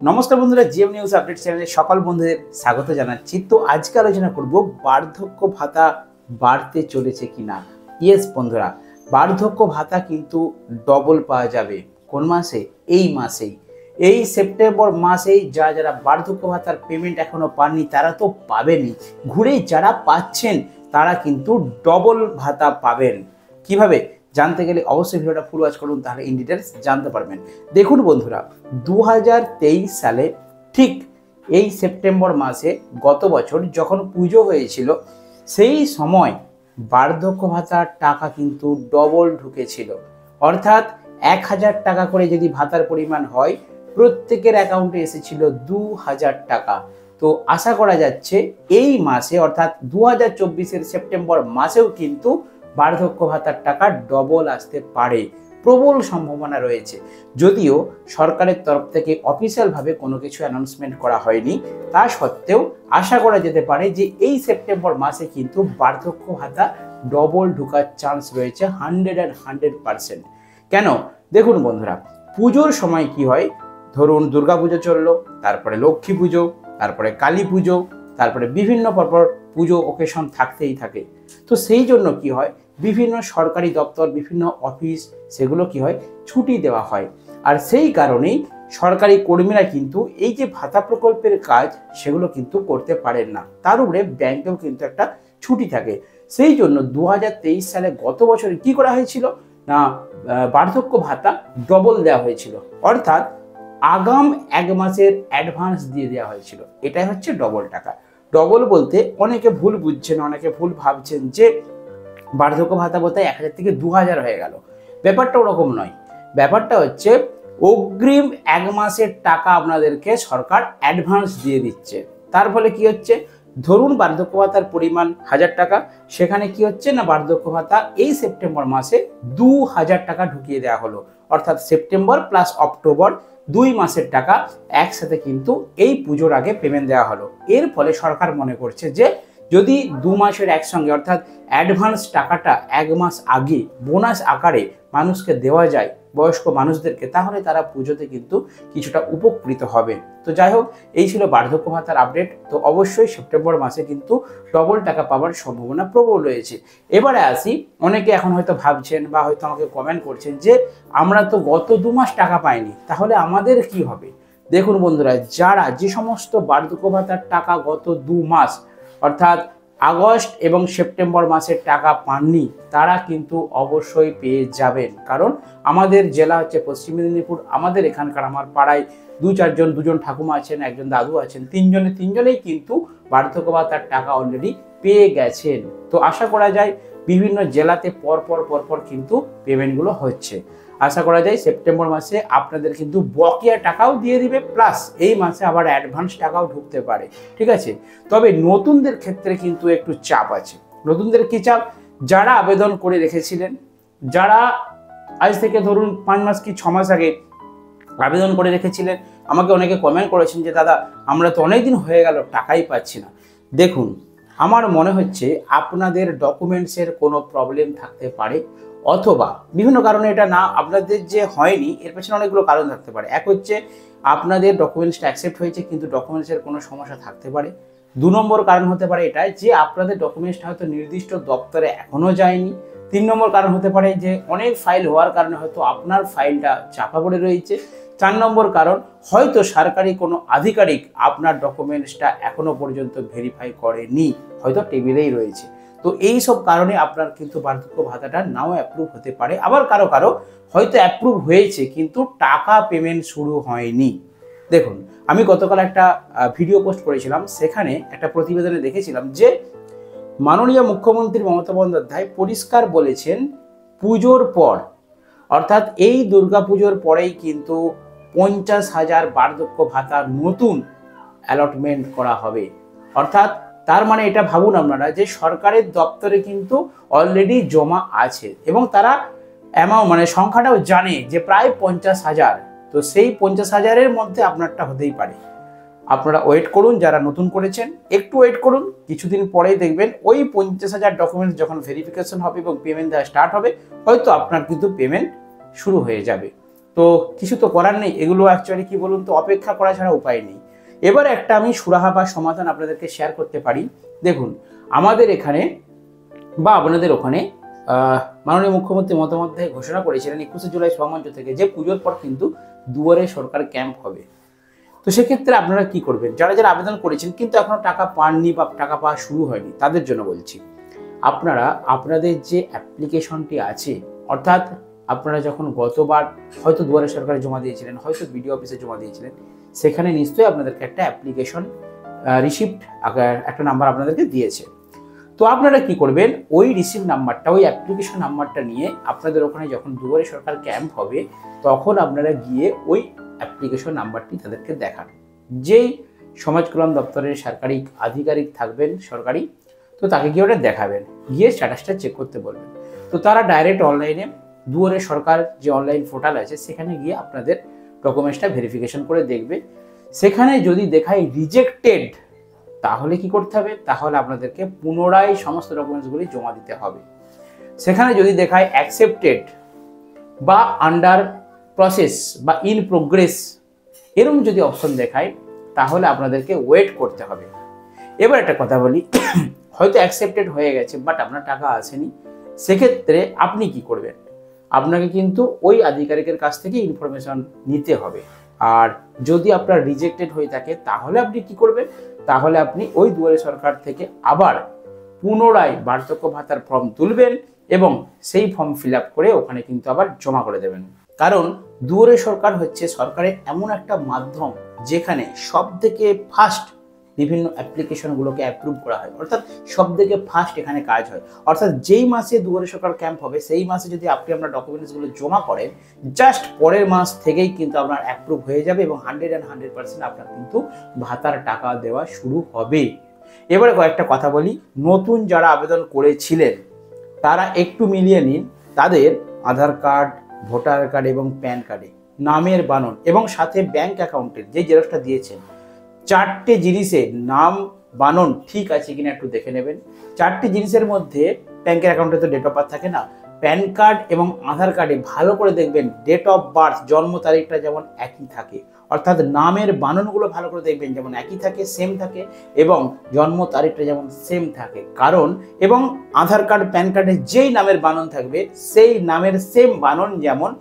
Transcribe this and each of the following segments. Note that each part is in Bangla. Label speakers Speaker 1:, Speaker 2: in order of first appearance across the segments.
Speaker 1: নমস্কার বন্ধুরা, জিএম নিউজ আপডেট চ্যানেলে সকল বন্ধুদের স্বাগত জানাচ্ছি। তো আজকে আলোচনা করব বার্ধক্য ভাতা বাড়তে চলেছে কিনা। ইয়েস বন্ধুরা, বার্ধক্য ভাতা কিন্তু ডবল পাওয়া যাবে। কোন মাসে? এই মাসেই, এই সেপ্টেম্বর মাসেই। যারা বার্ধক্য ভাতার পেমেন্ট এখনো পাননি তারা তো পাবেনই, ঘুরে যারা পাচ্ছেন তারা কিন্তু ডবল ভাতা পাবেন। কিভাবে জানতে গেলে অবশ্যই ভিডিওটা ফুল ওয়াচ করুন, তাহলে ইন ডিটেলস জানতে পারবেন। দেখুন বন্ধুরা, 2023 সালে ঠিক এই সেপ্টেম্বর মাসে গত বছর যখন পুজো হয়েছিল, সেই সময় বার্ধক্য ভাতার টাকা কিন্তু ডবল ঢুকেছিল। অর্থাৎ 1000 টাকা করে যদি ভাতার পরিমাণ হয়, প্রত্যেকের অ্যাকাউন্টে এসেছিল 2000 টাকা। তো আশা করা যাচ্ছে এই মাসে অর্থাৎ 2024-এর সেপ্টেম্বর মাসেও কিন্তু বার্ধক্য ভাতার টাকা ডবল আসতে পারে, প্রবল সম্ভাবনা রয়েছে। যদিও সরকারের তরফ থেকে অফিসিয়ালভাবে কোনো কিছু অ্যানাউন্সমেন্ট করা হয়নি, তা সত্ত্বেও আশা করা যেতে পারে যে এই সেপ্টেম্বর মাসে কিন্তু বার্ধক্য ভাতা ডবল ঢোকার চান্স রয়েছে 100%। কেন? দেখুন বন্ধুরা, পুজোর সময় কি হয়, ধরুন দুর্গা পুজো চললো, তারপরে লক্ষ্মী পুজো, তারপরে কালী পুজো, তারপরে বিভিন্ন পরপর পুজো ওকেশন থাকতেই থাকে। তো সেই জন্য কি হয়, বিভিন্ন সরকারি দপ্তর, বিভিন্ন অফিস, সেগুলো কি হয়, ছুটি দেওয়া হয়। আর সেই কারণেই সরকারি কর্মীরা কিন্তু এই যে ভাতা প্রকল্পের কাজ সেগুলো কিন্তু করতে পারেন না। তার উপরে ব্যাংকেও কিন্তু একটা ছুটি থাকে। সেই জন্য 2023 সালে গত বছরে কি করা হয়েছিল না, বার্ধক্য ভাতা ডবল দেওয়া হয়েছিল। অর্থাৎ আগাম 1 মাসের অ্যাডভান্স দিয়ে দেওয়া হয়েছিল। এটাই হচ্ছে ডবল টাকা। ডবল বলতে অনেকে ভুল বুঝছেন, অনেকে ভুল ভাবছেন যে বার্ধক্য ভাতা বলতে 1000 থেকে 2000 হয়ে গেল। ব্যাপারটা ওরকম নয়। ব্যাপারটা হচ্ছে অগ্রিম 1 মাসের টাকা আপনাদেরকে সরকার অ্যাডভান্স দিয়ে দিচ্ছে। তার ফলে কি হচ্ছে, ধরুন বার্ধক্য ভাতার পরিমাণ 1000 টাকা, সেখানে কি হচ্ছে না, বার্ধক্য ভাতা এই সেপ্টেম্বর মাসে 2000 টাকা ঢুকিয়ে দেওয়া হলো। অর্থাৎ সেপ্টেম্বর প্লাস অক্টোবর 2 মাসের টাকা একসাথে কিন্তু এই পুজোর আগে পেমেন্ট দেওয়া হলো। এর ফলে সরকার মনে করছে যে যদি 2 মাসের একসঙ্গে অর্থাৎ অ্যাডভান্স টাকাটা 1 মাস আগে বোনাস আকারে মানুষকে দেওয়া যায়, বয়স্ক মানুষদেরকে, তাহলে তারা পুজোতে কিন্তু কিছুটা উপকৃত হবে। তো যাই হোক, এই ছিল বার্ধক্য ভাতার আপডেট। তো অবশ্যই সেপ্টেম্বর মাসে কিন্তু ডবল টাকা পাওয়ার সম্ভাবনা প্রবল রয়েছে। এবারে আসি, অনেকে এখন হয়তো ভাবছেন বা হয়তো আমাকে কমেন্ট করছেন যে আমরা তো গত 2 মাস টাকা পাইনি, তাহলে আমাদের কি হবে? দেখুন বন্ধুরা, যারা যে সমস্ত বার্ধক্য ভাতার টাকা গত 2 মাস অর্থাৎ আগস্ট এবং সেপ্টেম্বর মাসের টাকা পাননি, তারা কিন্তু অবশ্যই পেয়ে যাবেন। কারণ আমাদের জেলা হচ্ছে পশ্চিম মেদিনীপুর। আমাদের এখানকার, আমার পাড়ায় 2-4 জন, 2জন ঠাকুমা আছেন, একজন দাদু আছেন, তিনজনেই কিন্তু বার্ধক্য ভাতার টাকা অলরেডি পেয়ে গেছেন। তো আশা করা যায় বিভিন্ন জেলাতে পরপর কিন্তু পেমেন্টগুলো হচ্ছে। আশা করা যায় সেপ্টেম্বর মাসে আপনাদের কিন্তু বকেয়া টাকাও দিয়ে দিবে, প্লাস এই মাসে আবার অ্যাডভান্স টাকাও ঢুকতে পারে। ঠিক আছে? তবে নতুনদের ক্ষেত্রে কিন্তু একটু চাপ আছে। নতুনদের কি চাপ? যারা আবেদন করে রেখেছিলেন, যারা আজ থেকে ধরুন 5 মাস কি 6 মাস আগে আবেদন করে রেখেছিলেন, আমাকে অনেকে কমেন্ট করেছেন যে দাদা আমরা তো অনেক দিন হয়ে গেল টাকাই পাচ্ছি না। দেখুন, আমার মনে হচ্ছে আপনাদের ডকুমেন্টসের কোনো প্রবলেম থাকতে পারে, অথবা বিভিন্ন কারণে এটা না, আপনাদের যে হয়নি এর পেছনে অনেকগুলো কারণ থাকতে পারে। এক হচ্ছে আপনাদের ডকুমেন্টসটা অ্যাকসেপ্ট হয়েছে কিন্তু ডকুমেন্টসের কোনো সমস্যা থাকতে পারে। 2 নম্বর কারণ হতে পারে এটাই যে আপনাদের ডকুমেন্টসটা হয়তো নির্দিষ্ট দপ্তরে এখনও যায়নি। 3 নম্বর কারণ হতে পারে যে অনেক ফাইল হওয়ার কারণে হয়তো আপনার ফাইলটা চাপা পড়ে রয়েছে। 4 নম্বর কারণ, হয়তো সরকারি কোনো আধিকারিক আপনার ডকুমেন্টসটা এখনো পর্যন্ত ভেরিফাই করেনি, হয়তো টেবিলেই রয়েছে। তো এই সব কারণে আপনার কিন্তু বার্ধক্য ভাতাটা নাও অ্যাপ্রুভ হতে পারে। আবার কারো হয়তো অ্যাপ্রুভ হয়েছে কিন্তু টাকা পেমেন্ট শুরু হয়নি। দেখুন, আমি গতকাল একটা ভিডিও পোস্ট করেছিলাম, সেখানে একটা প্রতিবেদনে দেখেছিলাম যে মাননীয় মুখ্যমন্ত্রী মমতা বন্দ্যোপাধ্যায় পরিষ্কার বলেছেন পুজোর পর অর্থাৎ এই দুর্গা পুজোর পরেই কিন্তু 50,000 বার্ধক্য ভাতা নতুন অ্যালটমেন্ট করা হবে। অর্থাৎ তার মানে এটা ভাবুন আপনারা যে সরকারের দপ্তরে কিন্তু অলরেডি জমা আছে এবং তারা মানে সংখ্যাটাও জানে যে প্রায় 50,000। তো সেই 50,000-এর মধ্যে আপনারটা হতেই পারে। আপনারা ওয়েট করুন, যারা নতুন করেছেন একটু ওয়েট করুন, কিছুদিন পরেই দেখবেন ওই 50,000 ডকুমেন্টস যখন ভেরিফিকেশন হবে এবং পেমেন্ট দেওয়া স্টার্ট হবে, হয়তো আপনার কিন্তু পেমেন্ট শুরু হয়ে যাবে। তো কিছু তো করার নেই, এগুলো অ্যাকচুয়ালি কি বলুন তো, অপেক্ষা করা ছাড়া উপায় নেই। এবার একটা আমি সুরাহা বা সমাধান আপনাদেরকে শেয়ার করতে পারি। দেখুন, আমাদের এখানে বা আপনাদের ওখানে মাননীয় মুখ্যমন্ত্রী মমতা বন্দ্যোপাধ্যায় ঘোষণা করেছিলেন 21শে জুলাই সভামঞ্চ থেকে যে পুজোর পর কিন্তু দুয়ারে সরকার ক্যাম্প হবে। তো সেক্ষেত্রে আপনারা কি করবেন, যারা যারা আবেদন করেছেন কিন্তু এখনো টাকা পাননি বা টাকা পাওয়া শুরু হয়নি, তাদের জন্য বলছি, আপনারা আপনাদের যে অ্যাপ্লিকেশনটি আছে, অর্থাৎ আপনারা যখন গতবার হয়তো দুয়ারে সরকারে জমা দিয়েছিলেন, হয়তো বিডিও অফিসে জমা দিয়েছিলেন, সেখানে নিশ্চয়ই আপনাদেরকে একটা অ্যাপ্লিকেশন রিসিপ্ট একটা নাম্বার আপনাদেরকে দিয়েছে। তো আপনারা কি করবেন, ওই রিসিভ নাম্বারটা, ওই অ্যাপ্লিকেশন নাম্বারটা নিয়ে আপনাদের ওখানে যখন দুয়ারে সরকার ক্যাম্প হবে তখন আপনারা গিয়ে ওই অ্যাপ্লিকেশন নাম্বারটি তাদেরকে দেখান। যেই সমাজ কল্যাণ দপ্তরের সরকারি আধিকারিক থাকবেন সরকারি, তো তাকে গিয়ে ওটা দেখাবেন, গিয়ে স্ট্যাটাসটা চেক করতে বলবেন। তো তারা ডাইরেক্ট অনলাইনে দুয়ারে সরকার যে অনলাইন পোর্টাল আছে সেখানে গিয়ে আপনাদের ডকুমেন্টসটা ভেরিফিকেশন করে দেখবে। সেখানে যদি দেখায় রিজেক্টেড, তাহলে কি করতে হবে, তাহলে আপনাদেরকে পুনরায় সমস্ত ডকুমেন্টসগুলি জমা দিতে হবে। সেখানে যদি দেখায় অ্যাকসেপ্টেড বা আন্ডার প্রসেস বা ইন প্রোগ্রেস এরকম যদি অপশন দেখায়, তাহলে আপনাদেরকে ওয়েট করতে হবে। এবার একটা কথা বলি, হয়তো অ্যাকসেপ্টেড হয়ে গেছে বাট আপনার টাকা আসেনি, সেক্ষেত্রে আপনি কি করবেন, আপনাকে কিন্তু ওই আধিকারিকের কাছ থেকে ইনফরমেশন নিতে হবে। আর যদি আপনার রিজেক্টেড হয়ে থাকে তাহলে আপনি কি করবেন, তাহলে আপনি ওই দুয়ারে সরকার থেকে আবার পুনরায় বার্ধক্য ভাতার ফর্ম তুলবেন এবং সেই ফর্ম ফিল আপ করে ওখানে কিন্তু আবার জমা করে দেবেন। কারণ দুয়ারে সরকার হচ্ছে সরকারের এমন একটা মাধ্যম যেখানে সব থেকে ফার্স্ট বিভিন্ন অ্যাপ্লিকেশনগুলোকে অ্যাপ্রুভ করা হয়, অর্থাৎ সব থেকে ফার্স্ট এখানে কাজ হয়। অর্থাৎ যেই মাসে দুয়ারে সরকার ক্যাম্প হবে সেই মাসে যদি আপনি আপনার ডকুমেন্টসগুলো জমা করেন, জাস্ট পরের মাস থেকেই কিন্তু আপনার অ্যাপ্রুভ হয়ে যাবে এবং 100% আপনার কিন্তু ভাতার টাকা দেওয়া শুরু হবে। এবারে কয়েকটা কথা বলি, নতুন যারা আবেদন করেছিলেন তারা একটু মিলিয়ে নিন তাদের আধার কার্ড, ভোটার কার্ড এবং প্যান কার্ডে নামের বানান এবং সাথে ব্যাংক অ্যাকাউন্টের যে জেরক্সটা দিয়েছেন, চারটে জিনিসের নাম বানান ঠিক আছে কিনা একটু দেখে নেবেন। চারটে জিনিসের মধ্যে ব্যাংকের অ্যাকাউন্টে তো ডেট অফ বার্থ থাকে না, প্যান কার্ড এবং আধার কার্ডে ভালো করে দেখবেন ডেট অফ বার্থ জন্ম তারিখটা যেমন একই থাকে, অর্থাৎ নামের বানানগুলো ভালো করে দেখবেন যেমন একই থাকে, সেম থাকে, এবং জন্ম তারিখটা যেমন সেম থাকে। কারণ এবং আধার কার্ড প্যান কার্ডে যেই নামের বানান থাকবে সেই নামের সেম বানান যেমন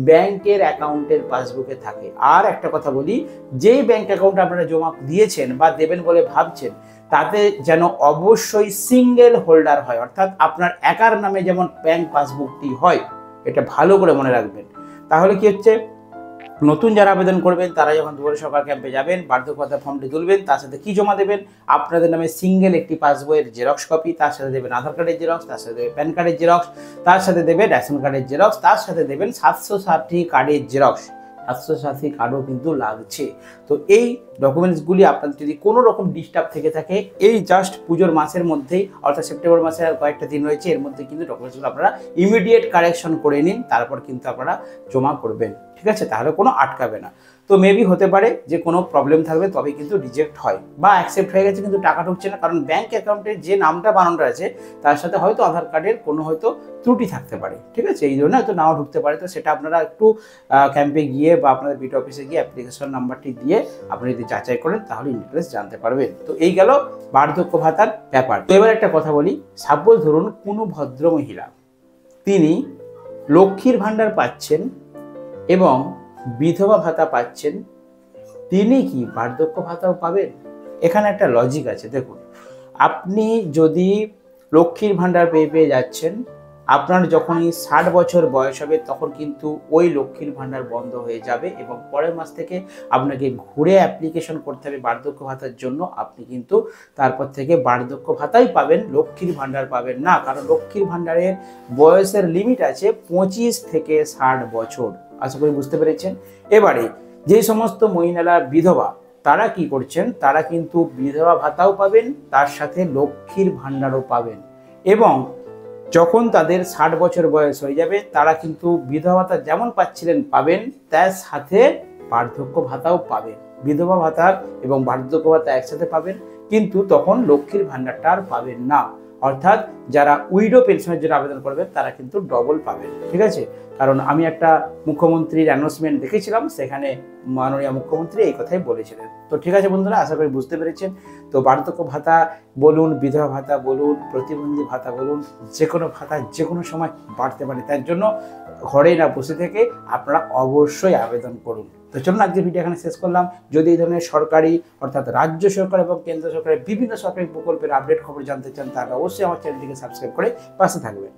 Speaker 1: ব্যাংকের অ্যাকাউন্টের পাসবুকে থাকে। আর একটা কথা বলি, যেই ব্যাংক অ্যাকাউন্ট আপনারা জমা দিয়েছেন বা দেবেন বলে ভাবছেন তাতে যেন অবশ্যই সিঙ্গেল হোল্ডার হয়, অর্থাৎ আপনার একার নামে যেমন ব্যাংক পাসবুকটি হয়, এটা ভালো করে মনে রাখবেন। তাহলে কি হচ্ছে, নতুন যারা আবেদন করবেন তারা যখন দুয়ারে সরকার ক্যাম্পে যাবেন, বার্ধক্য ভাতা ফর্মটি তুলবেন, তার সাথে কি জমা দেবেন, আপনাদের নামে সিঙ্গেল একটি পাসবইয়ের জেরক্স কপি, তার সাথে দেবেন আধার কার্ডের জেরক্স, তার সাথে দেবেন প্যান কার্ডের জেরক্স, তার সাথে দেবেন রেশন কার্ডের জেরক্স, তার সাথে দেবেন 760 কার্ডের জেরক্স। 760 কার্ডও কিন্তু লাগছে। তো এই ডকুমেন্টসগুলি আপনাদের যদি কোনো রকম ডিস্টার্ব থেকে থাকে, এই জাস্ট পুজোর মাসের মধ্যেই, অর্থাৎ সেপ্টেম্বর মাসের আর কয়েকটা দিন রয়েছে, এর মধ্যে কিন্তু ডকুমেন্টসগুলো আপনারা ইমিডিয়েট কারেকশন করে নিন, তারপর কিন্তু আপনারা জমা করবেন, ঠিক আছে? তাহলে কোনো আটকাবে না। তো মেবি হতে পারে যে কোনো প্রবলেম থাকবে তবে কিন্তু রিজেক্ট হয় বা অ্যাকসেপ্ট হয়ে গেছে কিন্তু টাকা ঢুকছে না, কারণ ব্যাংক অ্যাকাউন্টের যে নামটা বানানোটা আছে তার সাথে হয়তো আধার কার্ডের কোনো হয়তো ত্রুটি থাকতে পারে, ঠিক আছে? এই জন্য হয়তো নাও ঢুকতে পারে। তো সেটা আপনারা একটু ক্যাম্পে গিয়ে বা আপনাদের বিট অফিসে গিয়ে অ্যাপ্লিকেশন নাম্বারটি দিয়ে আপনি যদি যাচাই করেন তাহলে ডিটেলস জানতে পারবেন। তো এই গেল বার্ধক্য ভাতার ব্যাপার। তো এবার একটা কথা বলি, সাপোজ ধরুন কোনো ভদ্র মহিলা তিনি লক্ষ্মীর ভাণ্ডার পাচ্ছেন এবং বিধবা ভাতা পাচ্ছেন, তিনি কি বার্ধক্য ভাতাও পাবেন? এখানে একটা লজিক আছে। দেখুন, আপনি যদি লক্ষ্মীর ভাণ্ডার পেয়ে যাচ্ছেন, আপনার যখনই 60 বছর বয়স হবে তখন কিন্তু ওই লক্ষ্মীর ভাণ্ডার বন্ধ হয়ে যাবে এবং পরের মাস থেকে আপনাকে ঘুরে অ্যাপ্লিকেশন করতে হবে বার্ধক্য ভাতার জন্য। আপনি কিন্তু তারপর থেকে বার্ধক্য ভাতাই পাবেন, লক্ষ্মীর ভাণ্ডার পাবেন না, কারণ লক্ষ্মীর ভাণ্ডারের বয়সের লিমিট আছে 25 থেকে 60 বছর। আশা করি বুঝতে পেরেছেন। এবারে যে সমস্ত মহিলারা বিধবা তারা কি করছেন, তারা কিন্তু বিধবা ভাতাও পাবেন, তার সাথে লক্ষ্মীর ভাণ্ডারও পাবেন, এবং যখন তাদের 60 বছর বয়স হয়ে যাবে তারা কিন্তু বিধবা ভাতা যেমন পাচ্ছিলেন পাবেন, তার সাথে বার্ধক্য ভাতাও পাবেন। বিধবা ভাতা এবং বার্ধক্য ভাতা একসাথে পাবেন, কিন্তু তখন লক্ষ্মীর ভাণ্ডারটা আর পাবেন না। অর্থাৎ যারা উইডো পেনশনের জন্য আবেদন করবেন তারা কিন্তু ডবল পাবেন, ঠিক আছে। কারণ আমি একটা মুখ্যমন্ত্রীর অ্যানাউন্সমেন্ট দেখেছিলাম, সেখানে মাননীয় মুখ্যমন্ত্রী এই কথাই বলেছিলেন। তো ঠিক আছে বন্ধুরা, আশা করি বুঝতে পেরেছেন। তো বার্ধক্য ভাতা বলুন, বিধবা ভাতা বলুন, প্রতিবন্ধী ভাতা বলুন, যে কোনো ভাতা যে কোনো সময় বাড়তে পারে, তার জন্য ঘরে না বসে থেকে আপনারা অবশ্যই আবেদন করুন। তো চলুন আজকের ভিডিও এখানে শেষ করলাম। যদি এই ধরনের সরকারি অর্থাৎ রাজ্য সরকার এবং কেন্দ্র সরকারের বিভিন্ন সরকারি প্রকল্পের আপডেট খবর জানতে চান, তাহলে অবশ্যই আমার চ্যানেলটিকে সাবস্ক্রাইব করে পাশে থাকবেন।